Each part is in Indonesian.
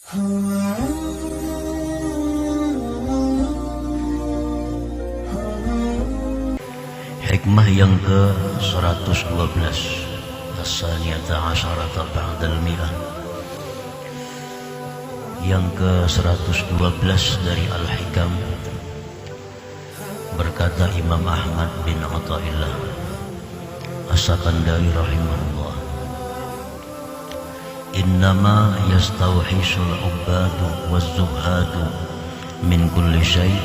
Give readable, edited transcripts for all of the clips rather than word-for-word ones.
Hikmah yang ke-112, as-saniyata asyarata ba'dal mi'ah, yang ke-112 dari Al-Hikam. Berkata Imam Ahmad bin Athaillah As-Sakandari rahimahullah, innama yastawhisul ubbadu waz-zuhadu min kulli syai'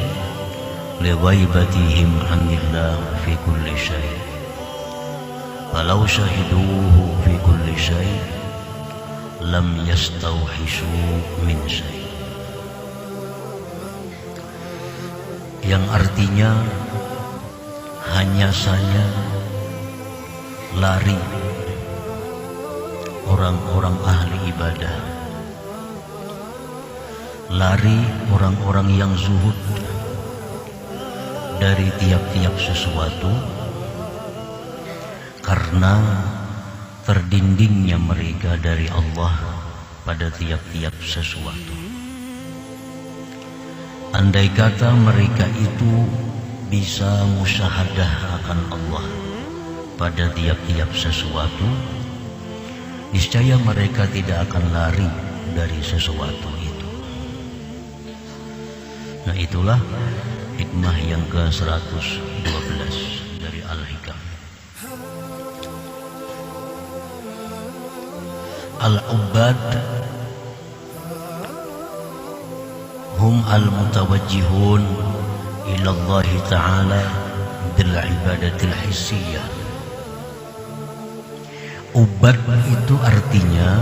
li ghaibatihim anillah fi kulli syai', falau syahiduhu fi kulli syai' lam yastawhishu min syai'. Yang artinya hanya saja lari orang-orang ahli ibadah, lari orang-orang yang zuhud dari tiap-tiap sesuatu karena terdindingnya mereka dari Allah pada tiap-tiap sesuatu. Andai kata mereka itu bisa musyahadah akan Allah pada tiap-tiap sesuatu, niscaya mereka tidak akan lari dari sesuatu itu. Nah, itulah hikmah yang ke-112 dari Al-Hikam. Al-Ubbad hum al-mutawajjihun ila Allah Ta'ala bil ibadatil hissiyah. Ubbad itu artinya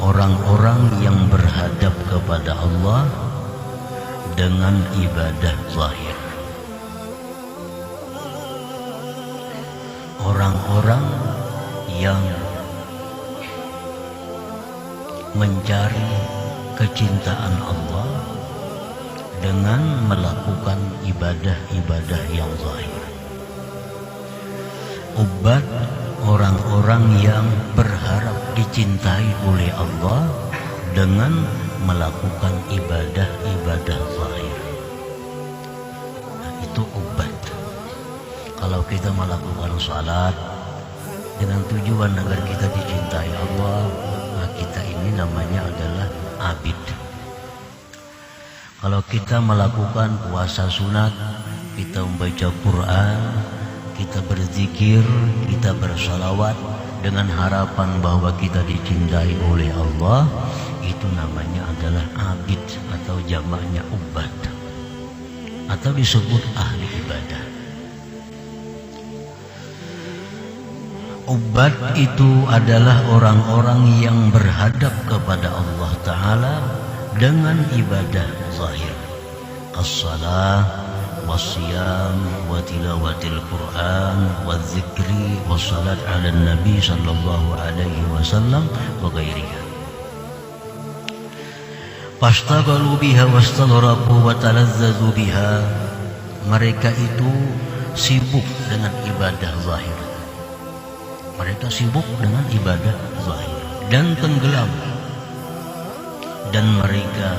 orang-orang yang berhadap kepada Allah dengan ibadah zahir. Orang-orang yang mencari kecintaan Allah dengan melakukan ibadah-ibadah yang zahir. Ubbad orang-orang yang berharap dicintai oleh Allah dengan melakukan ibadah-ibadah zahir. Nah, itu ubbad. Kalau kita melakukan salat dengan tujuan agar kita dicintai Allah, nah kita ini namanya adalah abid. Kalau kita melakukan puasa sunat, kita membaca Quran, kita berzikir, kita bersalawat dengan harapan bahwa kita dicintai oleh Allah, itu namanya adalah abid atau jamaknya ubbad, atau disebut ahli ibadah. Ubbad itu adalah orang-orang yang berhadap kepada Allah Ta'ala dengan ibadah zahir, as-salah, was-siyam, wa tilawatil Quran, wa zikri, wa salat ala nabi sallallahu alaihi wasallam, wa ghairiha. Fastaghalu biha wastaghrabu wa talazzazu biha. Mereka itu sibuk dengan ibadah zahir. Mereka sibuk dengan ibadah zahir dan tenggelam, dan mereka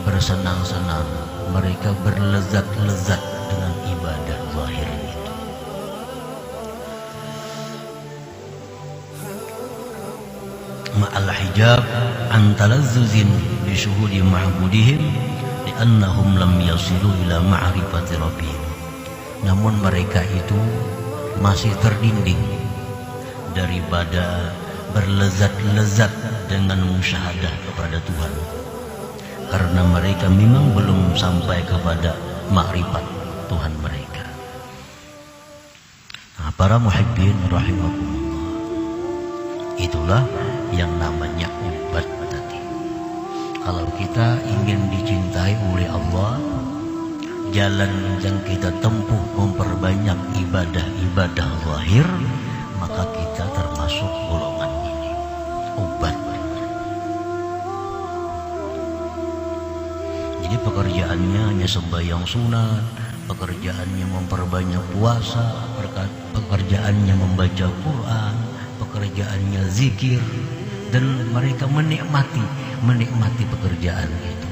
bersenang-senang, mereka berlezat-lezat dengan ibadah zahir itu. Ma'al hijab an talazzuzin bi syuhudi ma'budihim li'annahum lam yasilu ila ma'rifati rabbihim. Namun mereka itu masih terdinding daripada berlezat-lezat dengan musyahadah kepada Tuhan, karena mereka memang belum sampai kepada makrifat Tuhan mereka. Nah, para muhibbin rahimakumullah, itulah yang namanya ubbad tadi. Kalau kita ingin dicintai oleh Allah, jalan yang kita tempuh memperbanyak ibadah-ibadah zahir, maka kita termasuk golongan ini, ubbad. Jadi pekerjaannya hanya sembahyang sunat, pekerjaannya memperbanyak puasa, pekerjaannya membaca Quran, pekerjaannya zikir, dan mereka menikmati pekerjaan itu.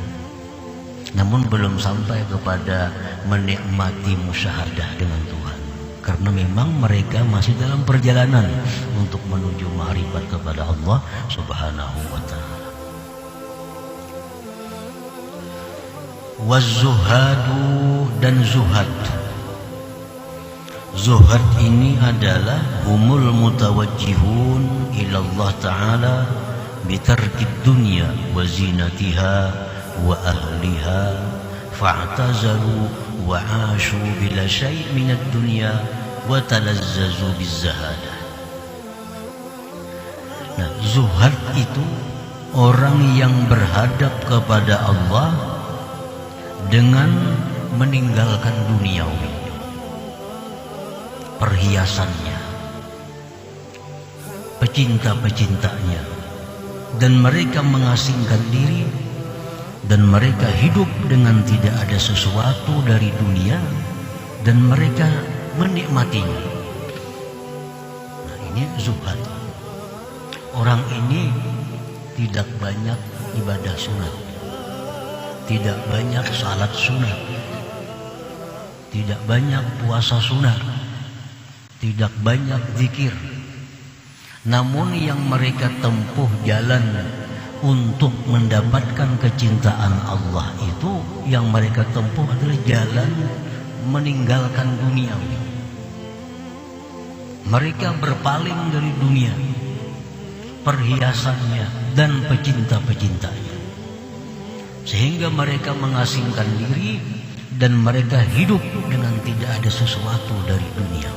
Namun belum sampai kepada menikmati musyahadah dengan Tuhan, karena memang mereka masih dalam perjalanan untuk menuju ma'rifat kepada Allah Subhanahu wa ta'ala. Waz-zuhadu dan zuhad. Zuhad ini adalah humul mutawajjihun ila Allah Ta'ala bitarkid dunya wa zinatiha wa ahliha fa'tazalu wa 'ashu bila syai' minad dunya wa talazzazu bizzahadah. Nah, zuhad itu orang yang berhadap kepada Allah dengan meninggalkan duniawi, perhiasannya, pecinta-pecintanya, dan mereka mengasingkan diri, dan mereka hidup dengan tidak ada sesuatu dari dunia, dan mereka menikmatinya. Nah, ini zuhad. Orang ini tidak banyak ibadah sunat, tidak banyak salat sunat, tidak banyak puasa sunat, tidak banyak zikir. Namun yang mereka tempuh jalan untuk mendapatkan kecintaan Allah itu, yang mereka tempuh adalah jalan meninggalkan duniawi. Mereka berpaling dari dunia, perhiasannya, dan pecinta-pecintanya, sehingga mereka mengasingkan diri dan mereka hidup dengan tidak ada sesuatu dari dunia,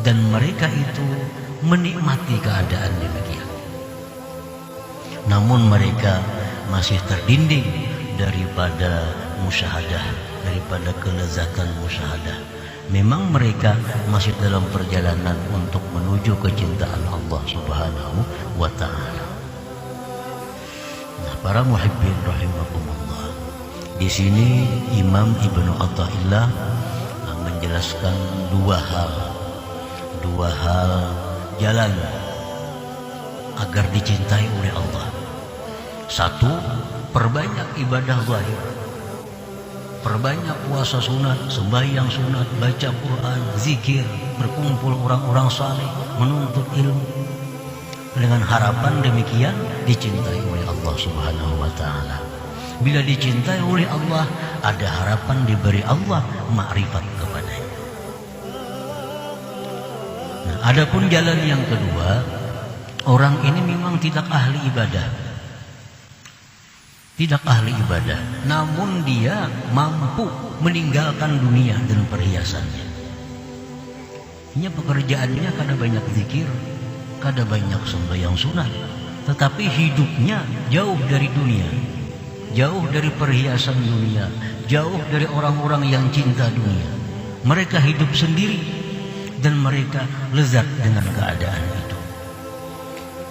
dan mereka itu menikmati keadaan demikian. Namun mereka masih terdinding daripada musyahadah, daripada kelezatan musyahadah. Memang mereka masih dalam perjalanan untuk menuju kecintaan Allah Subhanahu wa ta'ala. Nah, para muhibbin rahimakumullah, di sini Imam Ibnu Athaillah menjelaskan dua hal jalan agar dicintai oleh Allah. Satu, perbanyak ibadah zahir, perbanyak puasa sunat, sembahyang sunat, baca Quran, zikir, berkumpul orang-orang saleh, menuntut ilmu, dengan harapan demikian dicintai oleh Allah Subhanahu wa ta'ala. Bila dicintai oleh Allah, ada harapan diberi Allah makrifat kepadanya. Nah, adapun jalan yang kedua, orang ini memang tidak ahli ibadah, namun dia mampu meninggalkan dunia dan perhiasannya. Ini pekerjaannya kada banyak zikir, kada banyak sembahyang sunat, tetapi hidupnya jauh dari dunia, jauh dari perhiasan dunia, jauh dari orang-orang yang cinta dunia. Mereka hidup sendiri dan mereka lezat dengan keadaan itu.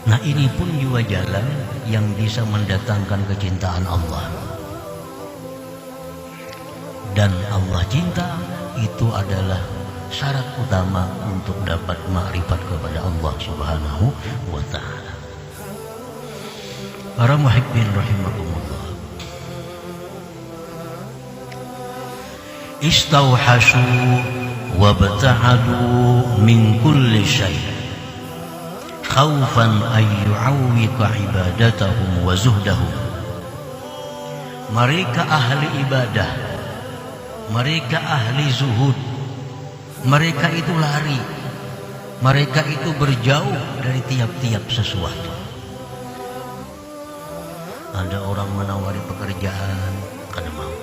Nah, ini pun juga jalan yang bisa mendatangkan kecintaan Allah. Dan Allah cinta itu adalah syarat utama untuk dapat makrifat kepada Allah Subhanahu wa ta'ala. Para muhibbin rahimakumullah, istauhashu wabta'adu min kulli syai' khaufan ay yu'awwiqa ibadatahum wa zuhdahum. Mereka ahli ibadah, mereka ahli zuhud, mereka itu lari, mereka itu berjauh dari tiap-tiap sesuatu. Ada orang menawari pekerjaan, kada mau.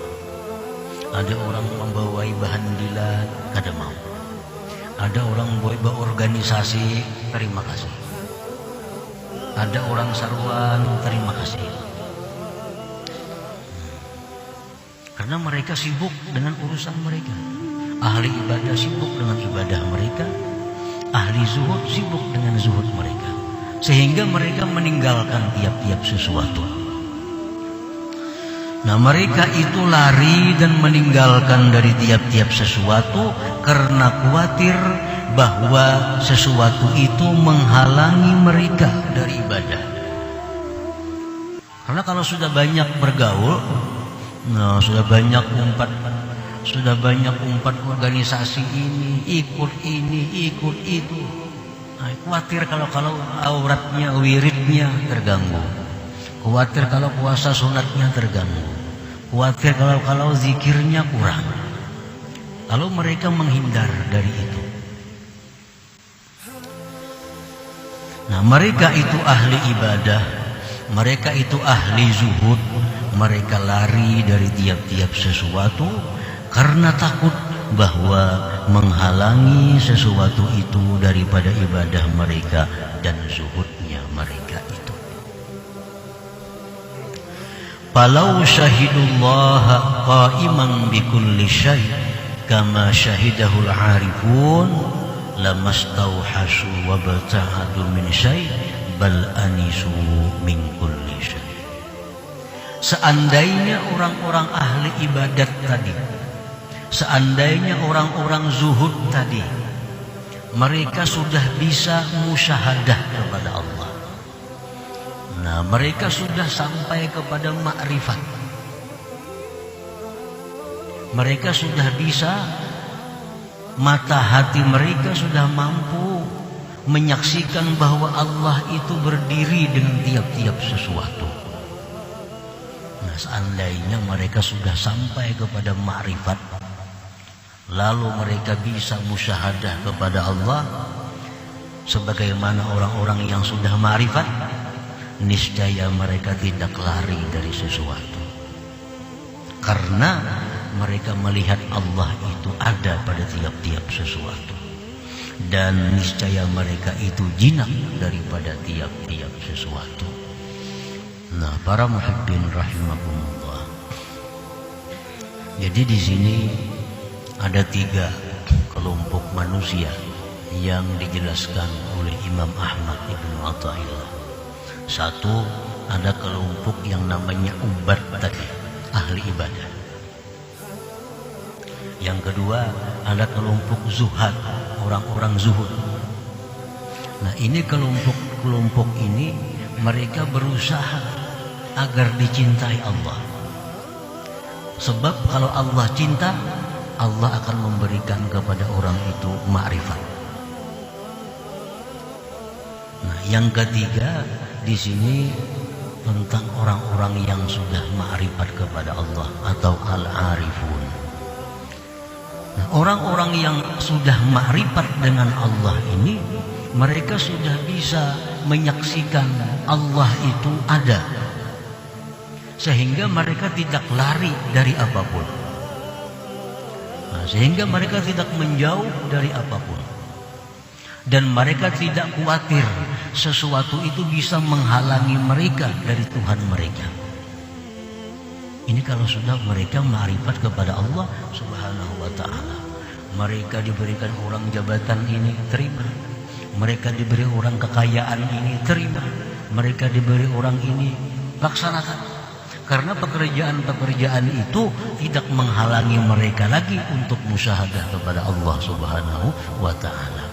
Ada orang membawai bahan dilat, kada mau. Ada orang bawa organisasi, terima kasih. Ada orang saruan, terima kasih. Karena mereka sibuk dengan urusan mereka. Ahli ibadah sibuk dengan ibadah mereka, ahli zuhud sibuk dengan zuhud mereka, sehingga mereka meninggalkan tiap-tiap sesuatu. Nah, mereka itu lari dan meninggalkan dari tiap-tiap sesuatu karena khawatir bahwa sesuatu itu menghalangi mereka dari ibadah. Karena kalau sudah banyak bergaul, nah, sudah banyak umpat organisasi ini, ikut itu. Nah, khawatir kalau auratnya, wiridnya terganggu. Khawatir kalau puasa sunatnya terganggu. Khawatir kalau zikirnya kurang. Kalau mereka menghindar dari itu. Nah, mereka itu ahli ibadah, mereka itu ahli zuhud, mereka lari dari tiap-tiap sesuatu karena takut bahwa menghalangi sesuatu itu daripada ibadah mereka dan zuhudnya mereka itu. Falau syahidullaha qa'iman bikulli syai' kama syahidahul 'arifun lamastauhasu wa bata'adu min syai' bal anisu min kulli syai'. Seandainya orang-orang ahli ibadat tadi, seandainya orang-orang zuhud tadi, mereka sudah bisa musyahadah kepada Allah. Nah, mereka sudah sampai kepada ma'rifat. Mereka sudah bisa, mata hati mereka sudah mampu menyaksikan bahwa Allah itu berdiri dengan tiap-tiap sesuatu. Nah, seandainya mereka sudah sampai kepada ma'rifat, lalu mereka bisa musyahadah kepada Allah sebagaimana orang-orang yang sudah ma'rifat, niscaya mereka tidak lari dari sesuatu. Karena mereka melihat Allah itu ada pada tiap-tiap sesuatu. Dan niscaya mereka itu jinak daripada tiap-tiap sesuatu. Nah, para muhibbin rahimakumullah. Jadi di sini ada 3 kelompok manusia yang dijelaskan oleh Imam Ahmad Ibn Athaillah. 1, ada kelompok yang namanya ubad tadi, ahli ibadah. Yang kedua, ada kelompok zuhad, orang-orang zuhud. Nah, ini kelompok ini mereka berusaha agar dicintai Allah. Sebab kalau Allah cinta, Allah akan memberikan kepada orang itu ma'rifat. Nah, yang ketiga di sini tentang orang-orang yang sudah ma'rifat kepada Allah atau al-arifun. Nah, orang-orang yang sudah ma'rifat dengan Allah ini, mereka sudah bisa menyaksikan Allah itu ada, sehingga mereka tidak lari dari apapun. Nah, sehingga mereka tidak menjauh dari apapun, dan mereka tidak khawatir sesuatu itu bisa menghalangi mereka dari Tuhan mereka. Ini kalau sudah mereka ma'rifat kepada Allah Subhanahu wa ta'ala. Mereka diberikan orang jabatan ini, terima. Mereka diberi orang kekayaan ini, terima. Mereka diberi orang ini, laksanakan. Karena pekerjaan-pekerjaan itu tidak menghalangi mereka lagi untuk musyahadah kepada Allah Subhanahu wa ta'ala.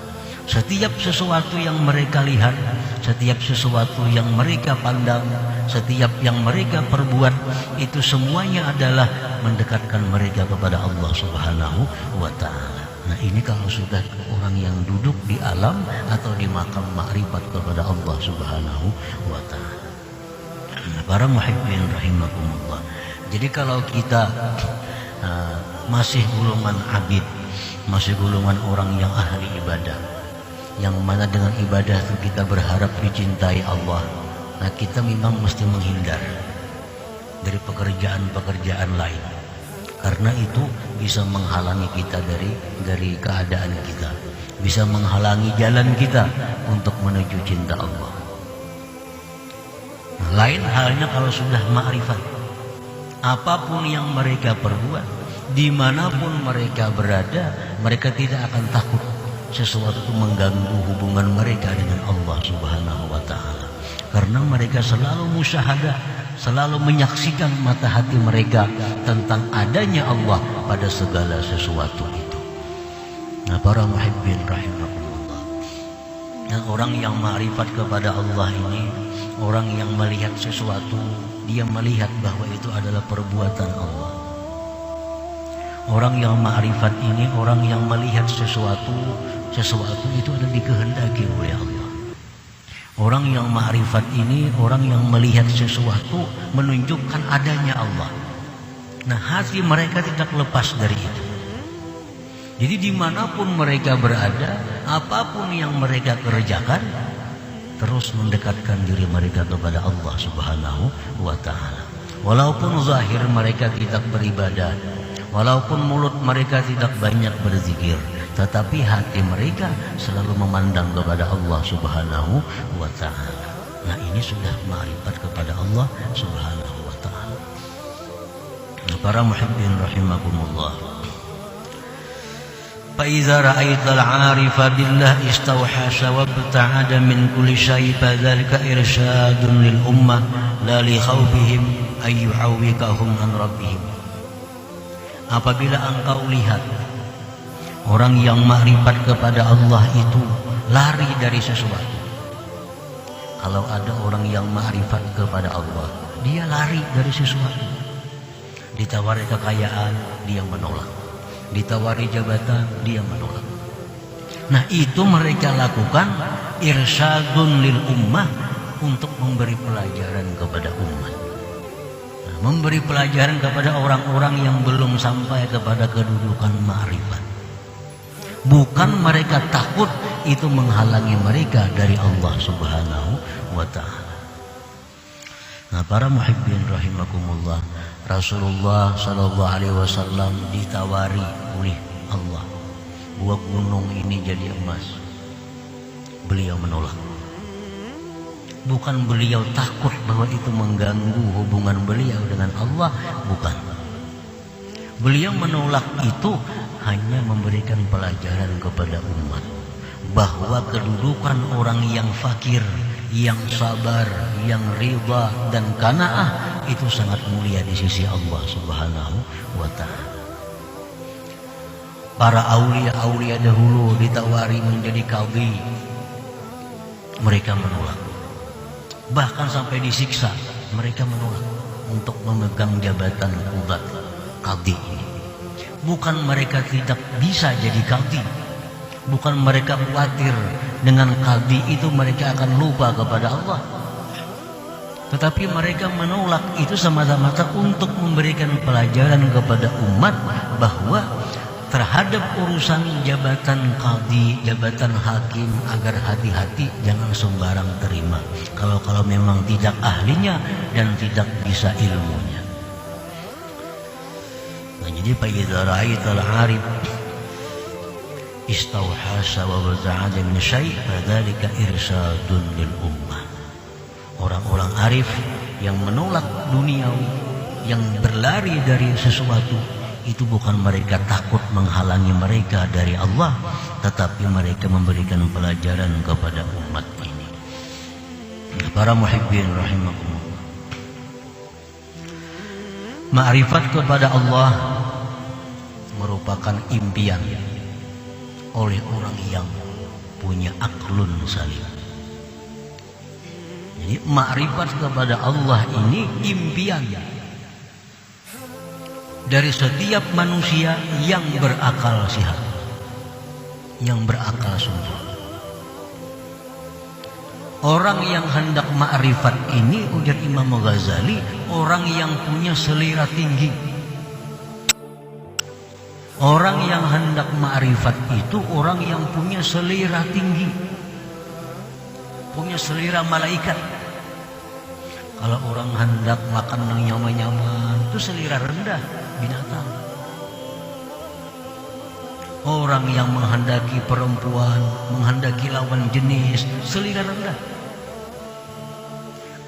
Setiap sesuatu yang mereka lihat, setiap sesuatu yang mereka pandang, setiap yang mereka perbuat, itu semuanya adalah mendekatkan mereka kepada Allah Subhanahu wa ta'ala. Nah, ini kalau sudah orang yang duduk di alam atau di makam ma'rifat kepada Allah Subhanahu wa ta'ala. Nah, para muhibbin rahimakumullah. Jadi kalau kita masih golongan abid, masih golongan orang yang ahli ibadah, yang mana dengan ibadah itu kita berharap dicintai Allah, nah kita memang mesti menghindar dari pekerjaan-pekerjaan lain, karena itu bisa menghalangi kita dari keadaan kita, bisa menghalangi jalan kita untuk menuju cinta Allah. Nah, lain halnya kalau sudah ma'rifat, apapun yang mereka perbuat, dimanapun mereka berada, mereka tidak akan takut sesuatu itu mengganggu hubungan mereka dengan Allah Subhanahu wa ta'ala. Karena mereka selalu musyahadah, selalu menyaksikan mata hati mereka tentang adanya Allah pada segala sesuatu itu. Nah, para muhibbin rahimakumullah, dan orang yang ma'rifat kepada Allah ini, Orang yang melihat sesuatu, dia melihat bahwa itu adalah perbuatan Allah. Orang yang ma'rifat ini, orang yang melihat sesuatu itu adalah dikehendaki oleh Allah. Orang yang ma'rifat ini, orang yang melihat sesuatu menunjukkan adanya Allah. Nah, hati mereka tidak lepas dari itu. Jadi dimanapun mereka berada, apapun yang mereka kerjakan, terus mendekatkan diri mereka kepada Allah Subhanahu wa ta'ala. Walaupun zahir mereka tidak beribadah, walaupun mulut mereka tidak banyak berzikir, tetapi hati mereka selalu memandang kepada Allah Subhanahu wa ta'ala. Nah, ini sudah ma'rifat kepada Allah Subhanahu wa ta'ala. Para muhibbin rahimakumullah. فإذا رأيت العارف بالله استوحش وابتعد من كل شيء فذلك إرشاد للأمة لا لخوفهم أن يعوقهم عن ربهم. Apabila engkau lihat orang yang makrifat kepada Allah itu lari dari sesuatu. Kalau ada orang yang makrifat kepada Allah, dia lari dari sesuatu. Ditawari kekayaan, dia menolak. Ditawari jabatan, dia menolak. Nah, itu mereka lakukan irsyadun lil ummah, untuk memberi pelajaran kepada umat. Nah, memberi pelajaran kepada orang-orang yang belum sampai kepada kedudukan ma'rifat. Bukan mereka takut itu menghalangi mereka dari Allah Subhanahu wa ta'ala. Nah, para muhibbin rahimakumullah, Rasulullah sallallahu alaihi wasallam ditawari oleh Allah, buat gunung ini jadi emas. Beliau menolak. Bukan beliau takut bahwa itu mengganggu hubungan beliau dengan Allah, bukan. Beliau menolak itu hanya memberikan pelajaran kepada umat bahwa kedudukan orang yang fakir, yang sabar, yang ridha dan qanaah itu sangat mulia di sisi Allah Subhanahu wa ta'ala. Para aulia-aulia dahulu ditawari menjadi qadhi, mereka menolak. Bahkan sampai disiksa, mereka menolak untuk memegang jabatan qudat qadhi ini. Bukan mereka tidak bisa jadi qadhi, bukan mereka khawatir dengan qadhi itu mereka akan lupa kepada Allah, tetapi mereka menolak itu semata-mata untuk memberikan pelajaran kepada umat bahwa terhadap urusan jabatan qadhi, jabatan hakim, agar hati-hati, jangan sembarang terima kalau memang tidak ahlinya dan tidak bisa ilmunya. Nah, jadi fa'idza ra'aital 'arif istauhasa wa baza'ada min syai' fadzalika irsyadun lil ummah. Orang-orang arif yang menolak duniawi, yang berlari dari sesuatu, itu bukan mereka takut menghalangi mereka dari Allah, tetapi mereka memberikan pelajaran kepada umat ini. Para muhibbin rahimakumullah, ma'rifat kepada Allah merupakan impian oleh orang yang punya aklun salim. Jadi ma'rifat kepada Allah ini impian dari setiap manusia yang berakal sehat, yang berakal sungguh. Orang yang hendak ma'rifat ini, ujar Imam Ghazali, orang yang punya selera tinggi. Orang yang hendak ma'rifat itu orang yang punya selera tinggi, punya selera malaikat. Kalau orang hendak makan yang nyaman-nyaman, itu selera rendah binatang. Orang yang menghendaki perempuan, menghendaki lawan jenis, selera rendah.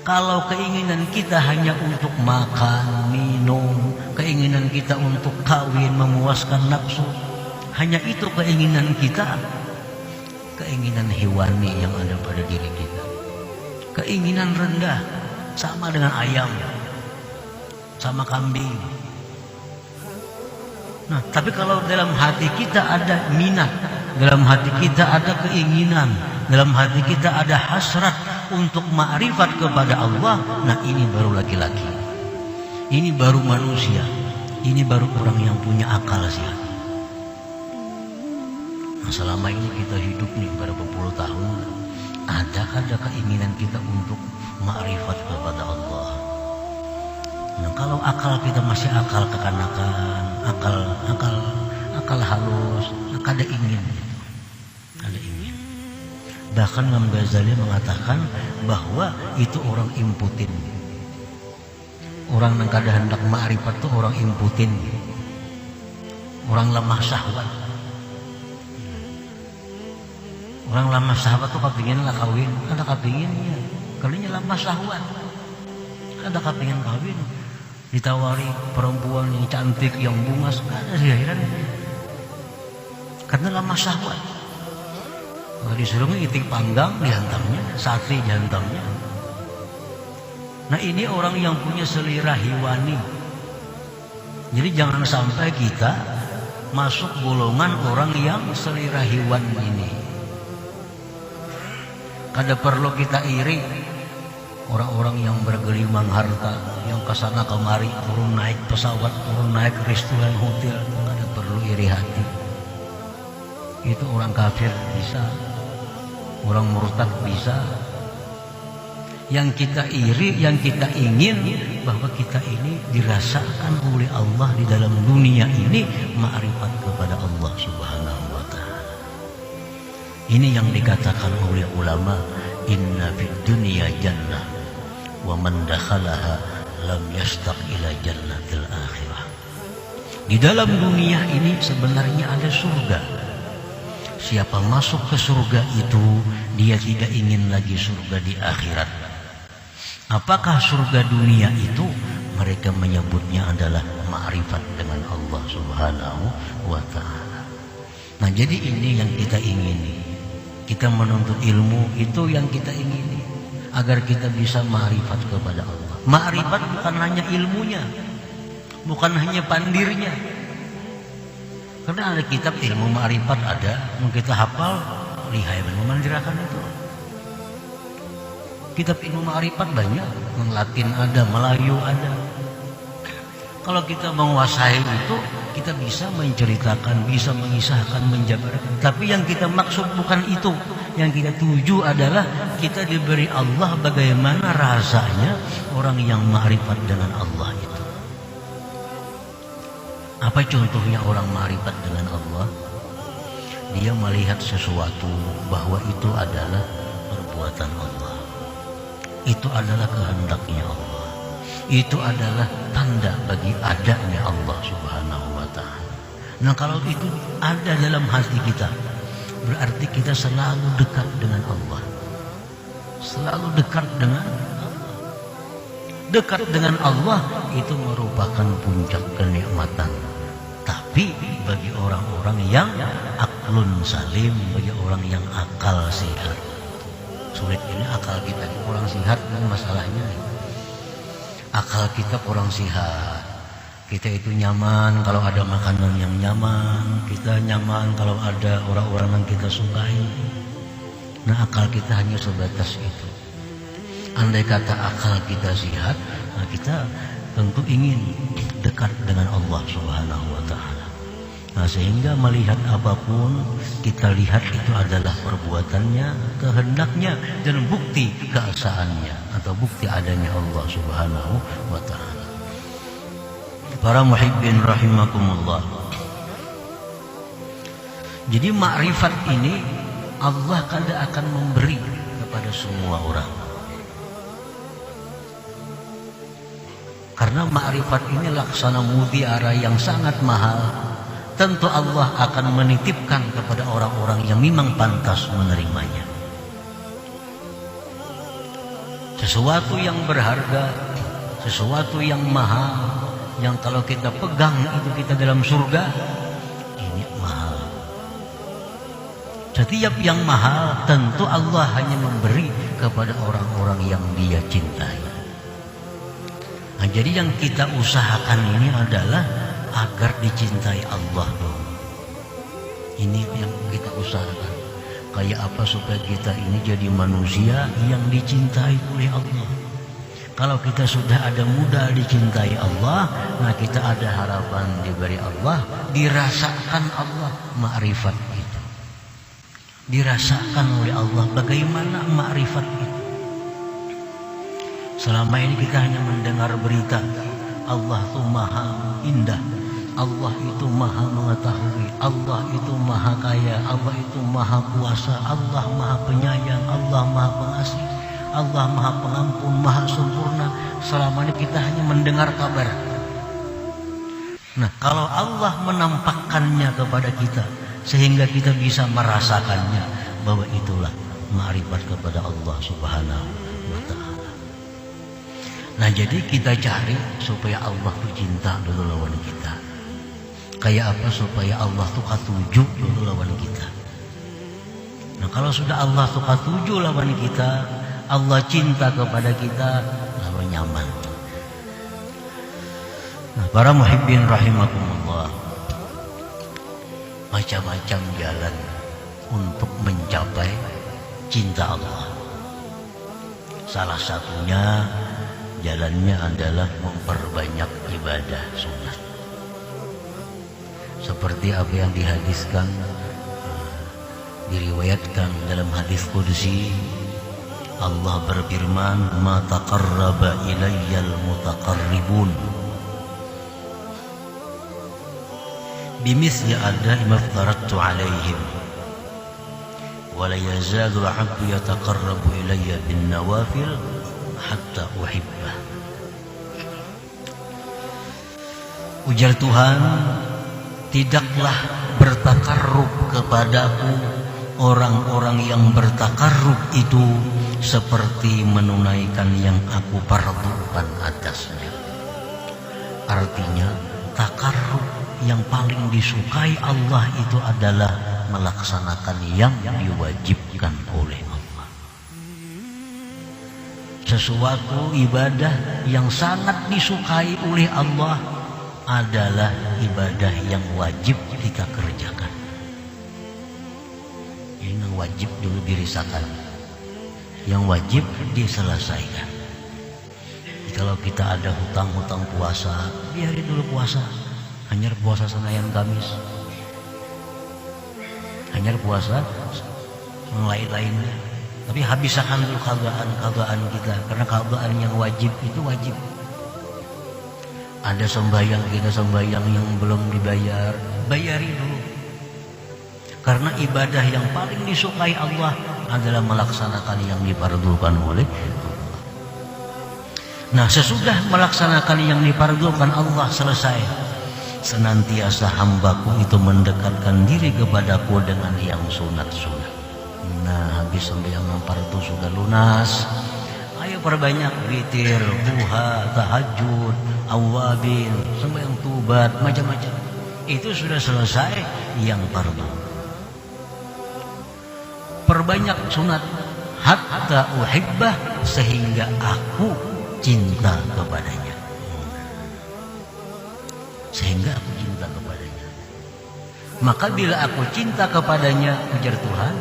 Kalau keinginan kita hanya untuk makan, minum, keinginan kita untuk kawin, memuaskan nafsu, hanya itu keinginan kita, keinginan hewani yang ada pada diri kita, keinginan rendah, sama dengan ayam, sama kambing. Nah, tapi kalau dalam hati kita ada minat, dalam hati kita ada keinginan, dalam hati kita ada hasrat untuk ma'rifat kepada Allah, nah ini baru laki-laki, ini baru manusia, ini baru orang yang punya akal sehat. Nah, selama ini kita hidup nih berapa puluh tahun, ada keinginan kita untuk ma'rifat kepada Allah. Nah, kalau akal kita masih akal kekanakan, akal halus, ada ingin gitu. Ada ingin. Bahkan Imam Ghazali mengatakan bahwa itu orang imputin. Orang yang kada hendak ma'rifat itu orang imputin. Orang lemah syahwat. Orang lemah syahwat tuh kepingin lah kawin, ada kepinginnya. Kalinya lemah syahwat. Ada kepingin kawin. Ditawari perempuan yang cantik, yang bungas, ada heran. Karena lemah syahwat. Kalau disuruh itik panggang dihantamnya, sate dihantamnya. Nah ini orang yang punya selera hewani. Jadi jangan sampai kita masuk golongan orang yang selera hewan ini. Kada perlu kita iri orang-orang yang bergelimang harta, yang kesana kemari, turun naik pesawat, turun naik restoran, hotel, kada perlu iri hati. Itu orang kafir bisa, orang murtad bisa. Yang kita iri, yang kita ingin bahwa kita ini dirasakan oleh Allah di dalam dunia ini ma'rifat kepada Allah Subhanahu wa ta'ala. Ini yang dikatakan oleh ulama, inna fid dunya jannah wa man dakhalaha lam yastaq ila jannatil akhirah. Di dalam dunia ini sebenarnya ada surga. Siapa masuk ke surga itu, dia tidak ingin lagi surga di akhirat. Apakah surga dunia itu? Mereka menyebutnya adalah ma'rifat dengan Allah Subhanahu wa ta'ala. Nah jadi ini yang kita ingini. Kita menuntut ilmu itu yang kita ingini, agar kita bisa ma'rifat kepada Allah. Ma'rifat bukan hanya ilmunya, bukan hanya pandirnya. Karena ada kitab ilmu ma'rifat ada, yang kita hafal, lihai memandirakan itu. Kitab ilmu ma'rifat banyak, yang Latin ada, Melayu ada. Kalau kita menguasai itu, kita bisa menceritakan, bisa mengisahkan, menjabarkan. Tapi yang kita maksud bukan itu. Yang kita tuju adalah kita diberi Allah bagaimana rasanya orang yang ma'rifat dengan Allah itu. Apa contohnya orang ma'rifat dengan Allah? Dia melihat sesuatu bahwa itu adalah perbuatan Allah. Itu adalah kehendaknya Allah. Itu adalah tanda bagi adanya Allah Subhanahu wa ta'ala. Nah kalau itu ada dalam hati kita, berarti kita selalu dekat dengan Allah. Selalu dekat dengan Allah. Dekat dengan Allah itu merupakan puncak kenikmatan. Tapi bagi orang-orang yang aklun salim, bagi orang yang akal sehat. Sulit ini akal kita kurang sehat, kan masalahnya. Akal kita kurang sehat. Kita itu nyaman kalau ada makanan yang nyaman, kita nyaman kalau ada orang-orang yang kita sukai. Nah akal kita hanya sebatas itu. Andai kata akal kita sehat, nah kita tentu ingin dekat dengan Allah Subhanahu wa ta'ala. Nah sehingga melihat apapun, kita lihat itu adalah perbuatannya, kehendaknya, dan bukti keesaannya atau bukti adanya Allah Subhanahu wa ta'ala. Para muhibbin rahimakumullah. Jadi ma'rifat ini Allah kada akan memberi kepada semua orang. Karena ma'rifat ini laksana mutiara yang sangat mahal. Tentu Allah akan menitipkan kepada orang-orang yang memang pantas menerimanya. Sesuatu yang berharga, sesuatu yang mahal, yang kalau kita pegang itu kita dalam surga, ini mahal. Setiap yang mahal tentu Allah hanya memberi kepada orang-orang yang Dia cintai. Nah, jadi yang kita usahakan ini adalah agar dicintai Allah dong. Ini yang kita usahakan. Kayak apa supaya kita ini jadi manusia yang dicintai oleh Allah. Kalau kita sudah ada mudah dicintai Allah, nah kita ada harapan diberi Allah, dirasakan Allah ma'rifat itu. Dirasakan oleh Allah bagaimana ma'rifat itu. Selama ini kita hanya mendengar berita, Allah itu maha indah, Allah itu maha mengetahui, Allah itu maha kaya, Allah itu maha kuasa, Allah maha penyayang, Allah maha pengasih, Allah maha pengampun, maha sempurna. Selama ini kita hanya mendengar kabar. Nah, kalau Allah menampakkannya kepada kita sehingga kita bisa merasakannya, bahwa itulah ma'rifat kepada Allah Subhanahu wa ta'ala. Nah, jadi kita cari supaya Allah tuh cinta dulu lawan kita. Kayak apa supaya Allah tuh katuju dulu lawan kita. Nah, kalau sudah Allah tuh katuju lawan kita, Allah cinta kepada kita, lalu nyaman. Nah, para muhibbin rahimakumullah, macam-macam jalan untuk mencapai cinta Allah. Salah satunya jalannya adalah memperbanyak ibadah sunat. Seperti apa yang dihadiskan, diriwayatkan dalam hadis qudsi, Allah berfirman, "Ma taqarraba ilayyal mutaqarribun bimithli adai ma aftaradtu alaihim wa la yazalu 'abdu yataqarrabu ilayya bin nawafil hatta uhibbah." Ujar Tuhan, tidaklah bertakarrub kepadaku orang-orang yang bertakarrub itu seperti menunaikan yang aku fardukan atasnya. Artinya, takarrub yang paling disukai Allah itu adalah melaksanakan yang diwajibkan oleh Allah. Sesuatu ibadah yang sangat disukai oleh Allah adalah ibadah yang wajib kita kerjakan. Ini wajib dulu dirisakan, yang wajib diselesaikan. Kalau kita ada hutang-hutang puasa, biarin dulu puasa. Hanya puasa Senin Kamis, hanya puasa yang lain-lainnya. Tapi habiskan dulu keadaan kita, karena keadaan yang wajib itu wajib. Ada sembahyang yang belum dibayar, bayari dulu. Karena ibadah yang paling disukai Allah adalah melaksanakan yang difardukan oleh Allah. Nah, sesudah melaksanakan yang difardukan Allah selesai, senantiasa hambaku itu mendekatkan diri kepadaku dengan yang sunat-sunat. Nah, habis sembahyang fardu sudah lunas, ayo perbanyak witir, duha, tahajud, awabin, sembahyang tubat, macam-macam. Itu sudah selesai yang fardu. Perbanyak sunat hatta uhibbah, sehingga aku cinta kepadanya. Sehingga aku cinta kepadanya. Maka bila aku cinta kepadanya, ujar Tuhan,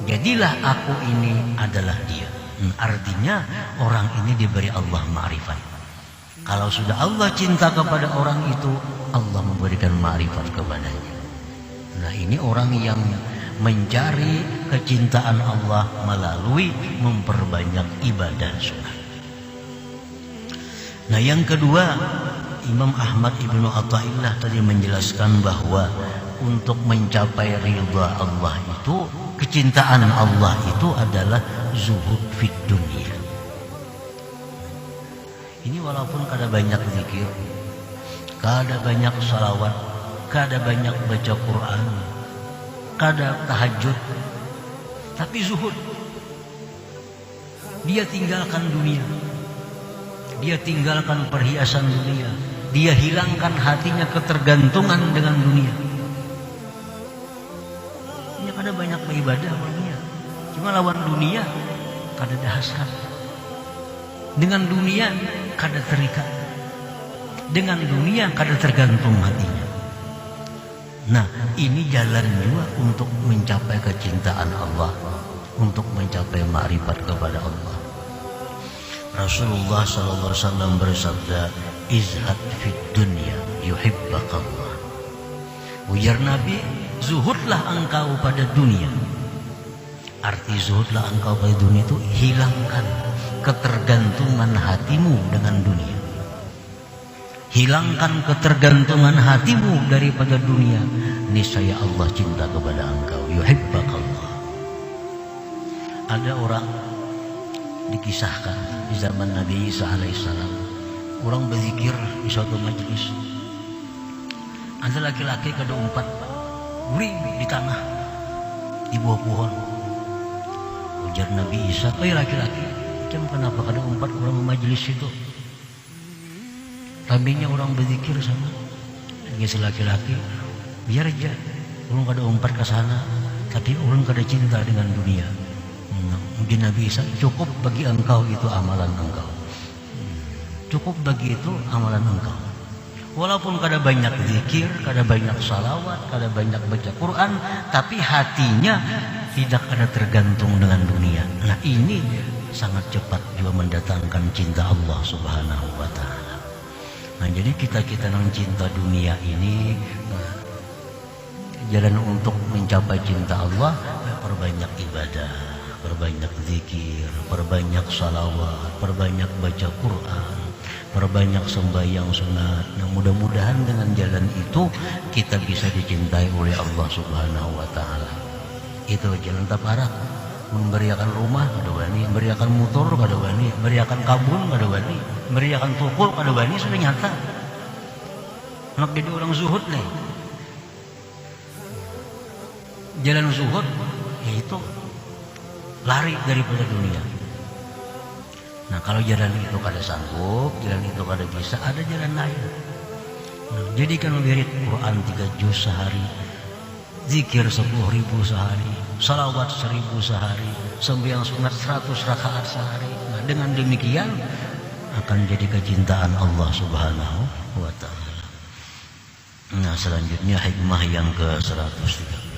jadilah aku ini adalah dia. Artinya orang ini diberi Allah ma'rifat. Kalau sudah Allah cinta kepada orang itu, Allah memberikan ma'rifat kepadanya. Nah, ini orang yang mencari kecintaan Allah melalui memperbanyak ibadah sunat. Nah, yang kedua, Imam Ahmad Ibnu Athaillah tadi menjelaskan bahwa untuk mencapai ridha Allah itu, kecintaan Allah itu adalah zuhud fid dunia. Ini walaupun kada banyak zikir, kada banyak salawat, kada banyak baca Quran, kada tahajud, tapi zuhud. Dia tinggalkan dunia, dia tinggalkan perhiasan dunia, dia hilangkan hatinya ketergantungan dengan dunia. Ini kada banyak beribadah dunia, cuma lawan dunia kada dahaskan. Dengan dunia kada terikat, dengan dunia kada tergantung hatinya. Nah, ini jalan juga untuk mencapai kecintaan Allah, untuk mencapai ma'rifat kepada Allah. Rasulullah SAW bersabda, izhad fid dunya yuhibbakallah. Ujar Nabi, zuhudlah engkau pada dunia. Arti zuhudlah engkau pada dunia itu hilangkan ketergantungan hatimu dengan dunia. Hilangkan ketergantungan hatimu daripada dunia. Niscaya Allah cinta kepada engkau. Yuhibbakallah. Ada orang dikisahkan di zaman Nabi Isa alaihissalam. Orang berzikir di suatu majelis. Ada laki-laki keempat guling di tanah, di bawah pohon. Ujar Nabi Isa, laki-laki, kenapa keempat orang majelis itu? Tadinya orang berzikir sama dengan si laki-laki, biar aja orang kada umpat ke sana, tapi orang kada cinta dengan dunia. Mungkin Nabi Isa, cukup bagi engkau itu amalan engkau. Cukup bagi itu amalan engkau. Walaupun kada banyak zikir, kada banyak salawat, kada banyak baca Quran, tapi hatinya tidak ada tergantung dengan dunia. Nah, ini sangat cepat juga mendatangkan cinta Allah Subhanahu wa ta'ala. Nah, jadi kita yang cinta dunia ini, jalan untuk mencapai cinta Allah, perbanyak ibadah, perbanyak zikir, perbanyak salawat, perbanyak baca Quran, perbanyak sembahyang sunat. Nah, mudah-mudahan dengan jalan itu kita bisa dicintai oleh Allah Subhanahu wa ta'ala. Itu jalan taparak. Memberiakan rumah kada wani, memberiakan motor kada wani, memberiakan kabun kada wani, memberiakan toko kada wani, sudah nyata. Nak jadi orang zuhud nih. Jalan zuhud yaitu lari daripada dunia. Nah, kalau jalan itu kada sanggup, jalan itu kada bisa, ada jalan lain. Nah, jadikan wirid Quran 3 juz sehari, zikir 10.000 sehari, salawat 1000 sehari, sembahyang sunat 100 rakaat sehari. Nah, dengan demikian akan jadi kecintaan Allah Subhanahu wa ta'ala. Nah, selanjutnya hikmah yang ke-103.